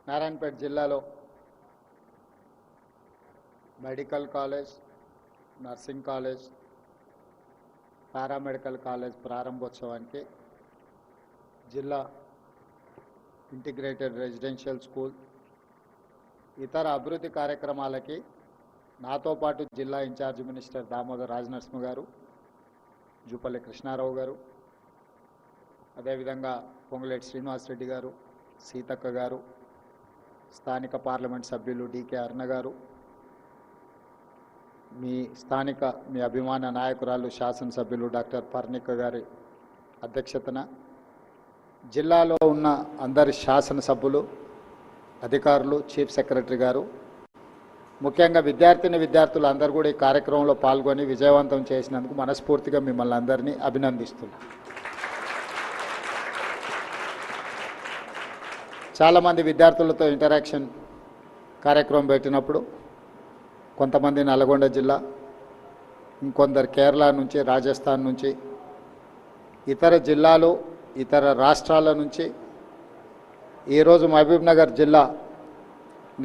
నారాయణపేట జిల్లాలో medical college, nursing college, paramedical college ప్రారంభోత్సవానికి జిల్లా ఇంటిగ్రేటెడ్ రెసిడెన్షియల్ స్కూల్ ఇతర అభివృద్ధి కార్యక్రమాలకి నాతో పాటు జిల్లా ఇన్ఛార్జ్ మినిస్టర్ దామోదర్ రాజనరసింహ గారు, జూపల్లి కృష్ణారావు గారు, అదేవిధంగా పొంగులేటి శ్రీనివాసరెడ్డి గారు, సీతక్క గారు, స్థానిక పార్లమెంట్ సభ్యులు డికే అరుణ గారు, మీ స్థానిక మీ అభిమాన నాయకురాలు శాసనసభ్యులు డాక్టర్ పర్ణిక గారి అధ్యక్షతన జిల్లాలో ఉన్న అందరి శాసనసభ్యులు, అధికారులు, చీఫ్ సెక్రటరీ గారు, ముఖ్యంగా విద్యార్థులు అందరూ కూడా ఈ కార్యక్రమంలో పాల్గొని విజయవంతం చేసినందుకు మనస్ఫూర్తిగా మిమ్మల్ని అందరినీ అభినందిస్తున్నాను. చాలామంది విద్యార్థులతో ఇంటరాక్షన్ కార్యక్రమం పెట్టినప్పుడు కొంతమంది నల్గొండ జిల్లా, ఇంకొందరు కేరళ నుంచి, రాజస్థాన్ నుంచి, ఇతర జిల్లాలు, ఇతర రాష్ట్రాల నుంచి ఈరోజు మహబూబ్నగర్ జిల్లా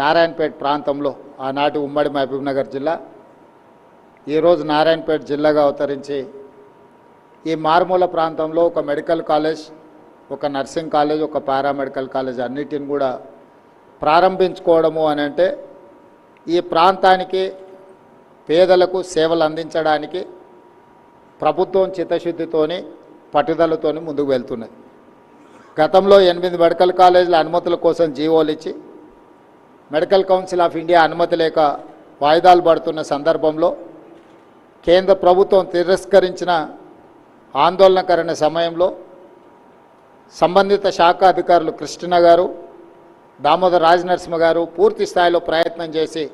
నారాయణపేట ప్రాంతంలో, ఆనాటి ఉమ్మడి మహబూబ్నగర్ జిల్లా ఈరోజు నారాయణపేట జిల్లాగా అవతరించి ఈ మారుమూల ప్రాంతంలో ఒక మెడికల్ కాలేజ్, ఒక నర్సింగ్ కాలేజ్, ఒక పారామెడికల్ కాలేజ్ అన్నిటిని కూడా ప్రారంభించుకోవడము అని అంటే ఈ ప్రాంతానికి పేదలకు సేవలు అందించడానికి ప్రభుత్వం చిత్తశుద్ధితోని పట్టుదలతోని ముందుకు వెళ్తున్నది. గతంలో 8 మెడికల్ కాలేజీల అనుమతుల కోసం జీవోలు ఇచ్చి మెడికల్ కౌన్సిల్ ఆఫ్ ఇండియా అనుమతి లేక వాయిదాలు పడుతున్న సందర్భంలో కేంద్ర ప్రభుత్వం తిరస్కరించిన ఆందోళనకరణ సమయంలో సంబంధిత శాఖ అధికారులు కృష్ణ గారు, దామోదర్ రాజనరసింహ గారు పూర్తి స్థాయిలో ప్రయత్నం చేసి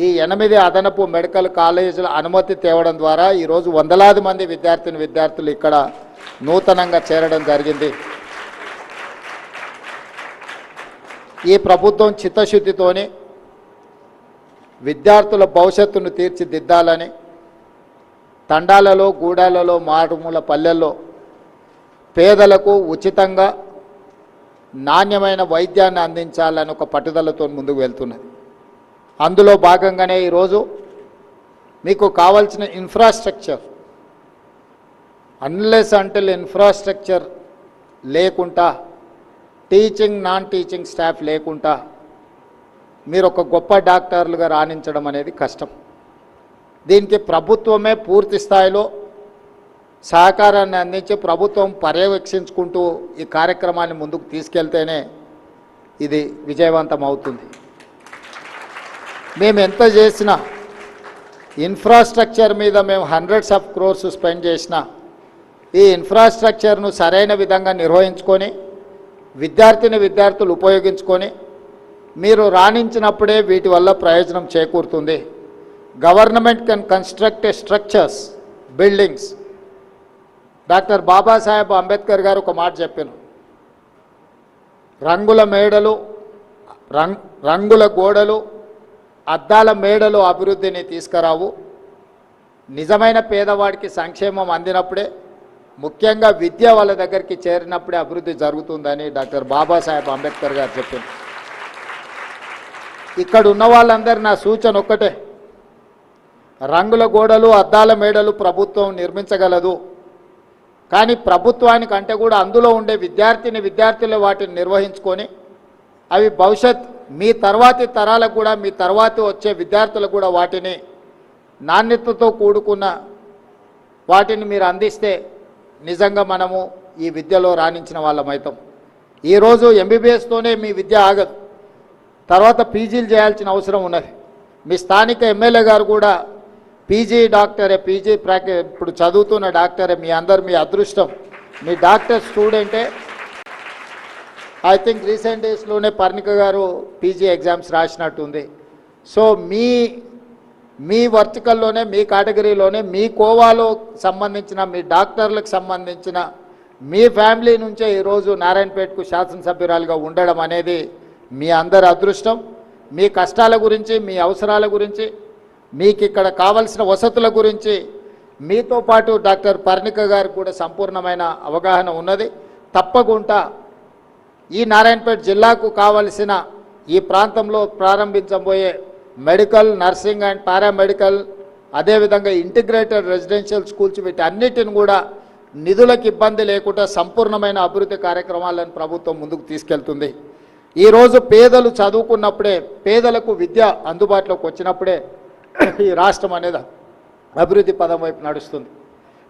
ఈ 8 అదనపు మెడికల్ కాలేజీల అనుమతి తేవడం ద్వారా ఈరోజు వందలాది మంది విద్యార్థులు ఇక్కడ నూతనంగా చేరడం జరిగింది. ఈ ప్రభుత్వం చిత్తశుద్ధితోని విద్యార్థుల భవిష్యత్తును తీర్చిదిద్దాలని తండాలలో, గూడాలలో, మారుమూల పల్లెల్లో పేదలకు ఉచితంగా నాణ్యమైన వైద్యాన్ని అందించాలని ఒక పట్టుదలతో ముందుకు వెళ్తున్నది. అందులో భాగంగానే ఈరోజు మీకు కావాల్సిన ఇన్ఫ్రాస్ట్రక్చర్, అన్లెస్ అంటిల్ ఇన్ఫ్రాస్ట్రక్చర్ లేకుండా, టీచింగ్ నాన్ టీచింగ్ స్టాఫ్ లేకుండా మీరు ఒక గొప్ప డాక్టర్లుగా రాణించడం అనేది కష్టం. దీనికి ప్రభుత్వమే పూర్తి స్థాయిలో సహకారాన్ని అందించి ప్రభుత్వం పర్యవేక్షించుకుంటూ ఈ కార్యక్రమాన్ని ముందుకు తీసుకెళ్తేనే ఇది విజయవంతం అవుతుంది. మేము ఎంత చేసినా, ఇన్ఫ్రాస్ట్రక్చర్ మీద మేము హండ్రెడ్స్ ఆఫ్ క్రోర్స్ స్పెండ్ చేసినా ఈ ఇన్ఫ్రాస్ట్రక్చర్ను సరైన విధంగా నిర్వహించుకొని విద్యార్థులు ఉపయోగించుకొని మీరు రాణించినప్పుడే వీటి వల్ల ప్రయోజనం చేకూరుతుంది. Government can construct structures, buildings. Doctor Babasaheb Ambedkar గారు ఒక మాట చెప్పారు, రంగుల మేడలు, రంగుల గోడలు, అద్దాల మేడలు అభివృద్ధిని తీసుకురావు. నిజమైన పేదవాడికి సంక్షేమం అందినప్పుడే, ముఖ్యంగా విద్య వాళ్ళ దగ్గరికి చేరినప్పుడే అభివృద్ధి జరుగుతుందని డాక్టర్ బాబాసాహెబ్ అంబేద్కర్ గారు చెప్పారు. ఇక్కడ ఉన్న వాళ్ళందరూ నా సూచన ఒక్కటే, రంగుల గోడలు, అద్దాల మేడలు ప్రభుత్వం నిర్మించగలదు, కానీ ప్రభుత్వానికి అంటే కూడా అందులో ఉండే విద్యార్థులు వాటిని నిర్వహించుకొని అవి భవిష్యత్ మీ తర్వాతి తరాలకు కూడా, మీ తర్వాతి వచ్చే విద్యార్థులకు కూడా వాటిని నాణ్యతతో కూడుకున్న వాటిని మీరు అందిస్తే నిజంగా మనము ఈ విద్యలో రాణించిన వాళ్ళమవుతాం. ఈరోజు ఎంబీబీఎస్తోనే మీ విద్య ఆగదు, తర్వాత పీజీలు చేయాల్సిన అవసరం ఉన్నది. మీ స్థానిక ఎమ్మెల్యే గారు కూడా పీజీ డాక్టరే, ఇప్పుడు చదువుతున్న డాక్టరే. మీ అదృష్టం, మీ డాక్టర్ స్టూడెంటే. ఐ థింక్ రీసెంట్ డేస్లోనే పర్ణిక గారు పీజీ ఎగ్జామ్స్ రాసినట్టుంది. సో మీ వర్టికల్లోనే, మీ కేటగిరీలోనే, మీ కోవాలో సంబంధించిన మీ డాక్టర్లకు సంబంధించిన మీ ఫ్యామిలీ నుంచే ఈరోజు నారాయణపేటకు శాసనసభ్యురాలుగా ఉండడం అనేది మీ అందరి అదృష్టం. మీ కష్టాల గురించి, మీ అవసరాల గురించి, మీకు ఇక్కడ కావలసిన వసతుల గురించి మీతో పాటు డాక్టర్ పర్ణిక గారికి కూడా సంపూర్ణమైన అవగాహన ఉన్నది. తప్పకుండా ఈ నారాయణపేట జిల్లాకు కావలసిన ఈ ప్రాంతంలో ప్రారంభించబోయే మెడికల్, నర్సింగ్ అండ్ పారామెడికల్, అదేవిధంగా ఇంటిగ్రేటెడ్ రెసిడెన్షియల్ స్కూల్స్ వీటన్నిటిని కూడా నిధులకు ఇబ్బంది లేకుండా సంపూర్ణమైన అభివృద్ధి కార్యక్రమాలను ప్రభుత్వం ముందుకు తీసుకెళ్తుంది. ఈరోజు పేదలు చదువుకున్నప్పుడే, పేదలకు విద్య అందుబాటులోకి వచ్చినప్పుడే ఈ రాష్ట్రం అనేది అభివృద్ధి పదం వైపు నడుస్తుంది.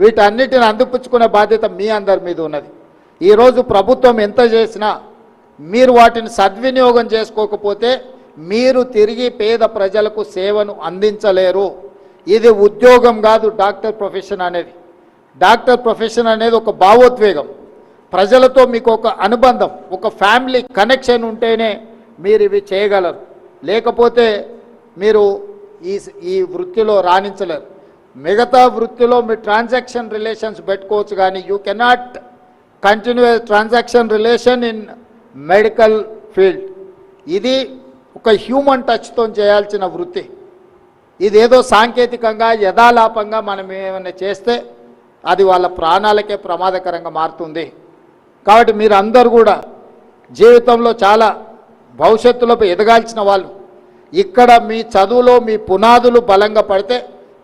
వీటన్నిటిని అందిపుచ్చుకునే బాధ్యత మీ అందరి మీద ఉన్నది. ఈరోజు ప్రభుత్వం ఎంత చేసినా మీరు వాటిని సద్వినియోగం చేసుకోకపోతే మీరు తిరిగి పేద ప్రజలకు సేవను అందించలేరు. ఇది ఉద్యోగం కాదు డాక్టర్ ప్రొఫెషన్ అనేది. డాక్టర్ ప్రొఫెషన్ అనేది ఒక భావోద్వేగం, ప్రజలతో మీకు ఒక అనుబంధం, ఒక ఫ్యామిలీ కనెక్షన్ ఉంటేనే మీరు ఇవి చేయగలరు. లేకపోతే మీరు ఈ వృత్తిలో రాణించలేరు. మిగతా వృత్తిలో మీరు ట్రాన్సాక్షన్ రిలేషన్స్ పెట్టుకోవచ్చు, కానీ you cannot continue transaction relation in medical field. ఇది ఒక హ్యూమన్ టచ్తో చేయాల్సిన వృత్తి. ఇదేదో సాంకేతికంగా యథాలాపంగా మనం ఏమైనా చేస్తే అది వాళ్ళ ప్రాణాలకే ప్రమాదకరంగా మారుతుంది. కాబట్టి మీరు అందరూ కూడా జీవితంలో చాలా భవిష్యత్తులో ఎదగాల్సిన వాళ్ళు. ఇక్కడ మీ చదువులో మీ పునాదులు బలంగా పడితే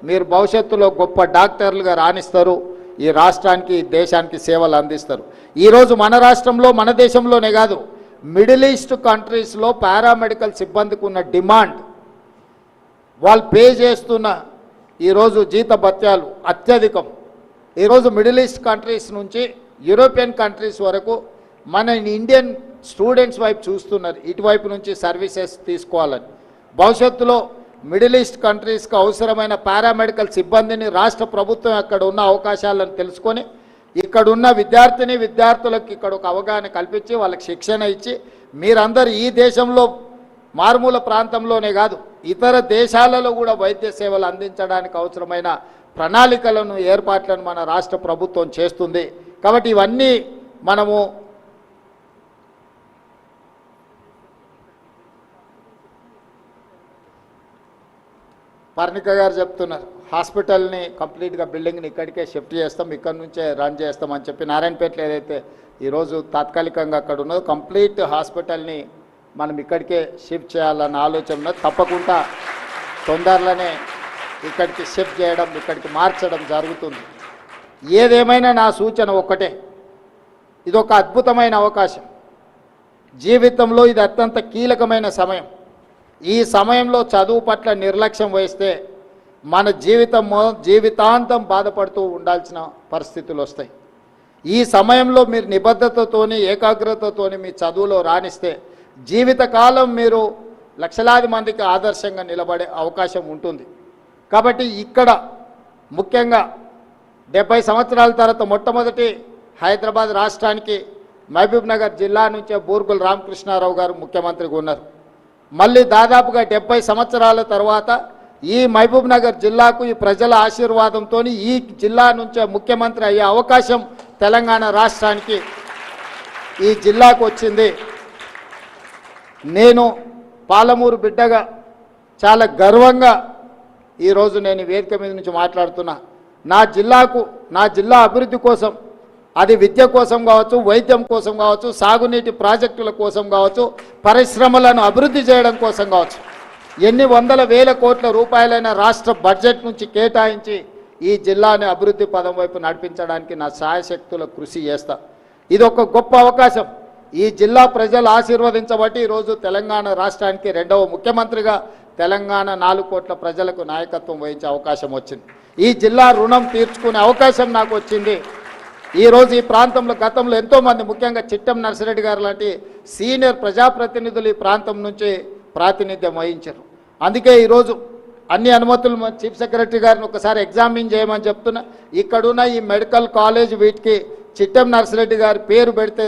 మీరు భవిష్యత్తులో గొప్ప డాక్టర్లుగా రాణిస్తారు. ఈ రాష్ట్రానికి, దేశానికి సేవలు అందిస్తారు. ఈరోజు మన రాష్ట్రంలో, మన దేశంలోనే కాదు, మిడిల్ ఈస్ట్ కంట్రీస్లో పారామెడికల్ సిబ్బందికి ఉన్న డిమాండ్, వాళ్ళు పే చేస్తున్న ఈరోజు జీతభత్యాలు అత్యధికం. ఈరోజు మిడిల్ ఈస్ట్ కంట్రీస్ నుంచి యూరోపియన్ కంట్రీస్ వరకు మన ఇండియన్ స్టూడెంట్స్ వైపు చూస్తున్నారు, ఇటువైపు నుంచి సర్వీసెస్ తీసుకోవాలని. భవిష్యత్తులో మిడిల్ ఈస్ట్ కంట్రీస్కి అవసరమైన పారామెడికల్ సిబ్బందిని రాష్ట్ర ప్రభుత్వం అక్కడ ఉన్న అవకాశాలను తెలుసుకొని ఇక్కడున్న విద్యార్థులకు ఇక్కడ ఒక అవగాహన కల్పించి వాళ్ళకి శిక్షణ ఇచ్చి మీరందరూ ఈ దేశంలో మారుమూల ప్రాంతంలోనే కాదు ఇతర దేశాలలో కూడా వైద్య సేవలు అందించడానికి అవసరమైన ప్రణాళికలను, ఏర్పాట్లను మన రాష్ట్ర ప్రభుత్వం చేస్తుంది. కాబట్టి ఇవన్నీ మనము పర్ణిక గారు చెప్తున్నారు, హాస్పిటల్ని కంప్లీట్గా బిల్డింగ్ని ఇక్కడికే షిఫ్ట్ చేస్తాం, ఇక్కడ నుంచే రన్ చేస్తాం అని చెప్పి. నారాయణపేటలో ఏదైతే ఈరోజు తాత్కాలికంగా అక్కడ ఉన్నదో కంప్లీట్ హాస్పిటల్ని మనం ఇక్కడికే షిఫ్ట్ చేయాలన్న ఆలోచన ఉన్నది. తప్పకుండా తొందరలోనే ఇక్కడికి షిఫ్ట్ చేయడం, ఇక్కడికి మార్చడం జరుగుతుంది. ఏదేమైనా నా సూచన ఒక్కటే, ఇది ఒక అద్భుతమైన అవకాశం. జీవితంలో ఇది అత్యంత కీలకమైన సమయం. ఈ సమయంలో చదువు పట్ల నిర్లక్ష్యం వహిస్తే మన జీవితాంతం బాధపడుతూ ఉండాల్సిన పరిస్థితులు వస్తాయి. ఈ సమయంలో మీరు నిబద్ధతతోని, ఏకాగ్రతతోని మీ చదువులో రాణిస్తే జీవితకాలం మీరు లక్షలాది మందికి ఆదర్శంగా నిలబడే అవకాశం ఉంటుంది. కాబట్టి ఇక్కడ ముఖ్యంగా 70 సంవత్సరాల తర్వాత మొట్టమొదటి హైదరాబాద్ రాష్ట్రానికి మహబూబ్ నగర్ జిల్లా నుంచే బూర్గుల రామకృష్ణారావు గారు ముఖ్యమంత్రిగా ఉన్నారు. మళ్ళీ దాదాపుగా 70 సంవత్సరాల తర్వాత ఈ మహబూబ్ నగర్ జిల్లాకు ఈ ప్రజల ఆశీర్వాదంతో ఈ జిల్లా నుంచే ముఖ్యమంత్రి అయ్యే అవకాశం తెలంగాణ రాష్ట్రానికి ఈ జిల్లాకు వచ్చింది. నేను పాలమూరు బిడ్డగా చాలా గర్వంగా ఈరోజు నేను వేదిక మీద నుంచి మాట్లాడుతున్నా. నా జిల్లా అభివృద్ధి కోసం, అది విద్య కోసం కావచ్చు, వైద్యం కోసం కావచ్చు, సాగునీటి ప్రాజెక్టుల కోసం కావచ్చు, పరిశ్రమలను అభివృద్ధి చేయడం కోసం కావచ్చు, ఎన్ని వందల వేల కోట్ల రూపాయలైన రాష్ట్ర బడ్జెట్ నుంచి కేటాయించి ఈ జిల్లాని అభివృద్ధి పదం వైపు నడిపించడానికి నా శాయశక్తుల కృషి చేస్తా. ఇది ఒక గొప్ప అవకాశం. ఈ జిల్లా ప్రజలు ఆశీర్వదించబట్టి ఈరోజు తెలంగాణ రాష్ట్రానికి 2వ ముఖ్యమంత్రిగా తెలంగాణ 4 కోట్ల ప్రజలకు నాయకత్వం వహించే అవకాశం వచ్చింది. ఈ జిల్లా రుణం తీర్చుకునే అవకాశం నాకు వచ్చింది. ఈరోజు ఈ ప్రాంతంలో గతంలో ఎంతోమంది, ముఖ్యంగా చిట్టం నర్సిరెడ్డి గారు లాంటి సీనియర్ ప్రజాప్రతినిధులు ఈ ప్రాంతం నుంచి ప్రాతినిధ్యం వహించారు. అందుకే ఈరోజు అన్ని అనుమతులు చీఫ్ సెక్రటరీ గారిని ఒకసారి ఎగ్జామిన్ చేయమని చెప్తున్నా. ఇక్కడున్న ఈ మెడికల్ కాలేజ్ వీటికి చిట్టం నర్సిరెడ్డి గారి పేరు పెడితే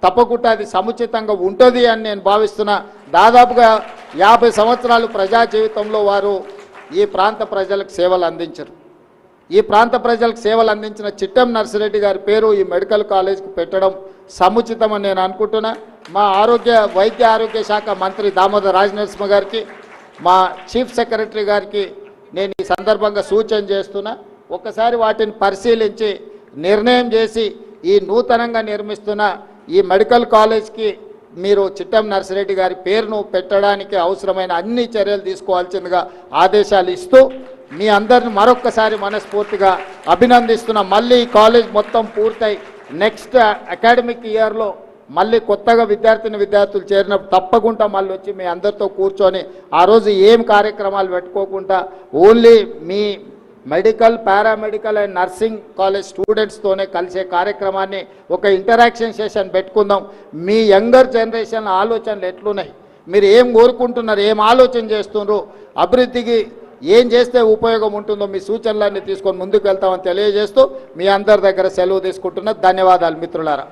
తప్పకుండా అది సముచితంగా ఉంటుంది అని నేను భావిస్తున్నా. దాదాపుగా 50 సంవత్సరాలు ప్రజా జీవితంలో వారు ఈ ప్రాంత ప్రజలకు సేవలు అందించారు. ఈ ప్రాంత ప్రజలకు సేవలు అందించిన చిట్టం నర్సిరెడ్డి గారి పేరు ఈ మెడికల్ కాలేజ్కి పెట్టడం సముచితమని నేను అనుకుంటున్నా. మా వైద్య ఆరోగ్య శాఖ మంత్రి దామోదర్ రాజనరసింహ గారికి, మా చీఫ్ సెక్రటరీ గారికి నేను ఈ సందర్భంగా సూచన చేస్తున్నా. ఒకసారి వాటిని పరిశీలించి నిర్ణయం చేసి ఈ నూతనంగా నిర్మిస్తున్న ఈ మెడికల్ కాలేజ్కి మీరు చిట్టం నర్సిరెడ్డి గారి పేరును పెట్టడానికి అవసరమైన అన్ని చర్యలు తీసుకోవాల్సిందిగా ఆదేశాలు ఇస్తూ మీ అందరిని మరొక్కసారి మనస్ఫూర్తిగా అభినందిస్తున్నాం. మళ్ళీ ఈ కాలేజ్ మొత్తం పూర్తయి నెక్స్ట్ అకాడమిక్ ఇయర్లో మళ్ళీ కొత్తగా విద్యార్థులు చేరినప్పుడు తప్పకుండా మళ్ళీ వచ్చి మీ అందరితో కూర్చొని ఆ రోజు ఏం కార్యక్రమాలు పెట్టుకోకుండా ఓన్లీ మీ medical, paramedical and nursing college స్టూడెంట్స్తోనే కలిసే కార్యక్రమాన్ని ఒక ఇంటరాక్షన్ సెషన్ పెట్టుకుందాం. మీ యంగర్ జనరేషన్ ఆలోచనలు ఎట్లున్నాయి, మీరు ఏం కోరుకుంటున్నారు, ఏం ఆలోచన చేస్తున్నారు, అభివృద్ధికి ఏం చేస్తే ఉపయోగం ఉంటుందో మీ సూచనలన్నీ తీసుకొని ముందుకు వెళ్తామని తెలియజేస్తూ మీ అందరి దగ్గర సెలవు తీసుకుంటున్నా. ధన్యవాదాలు మిత్రులారా.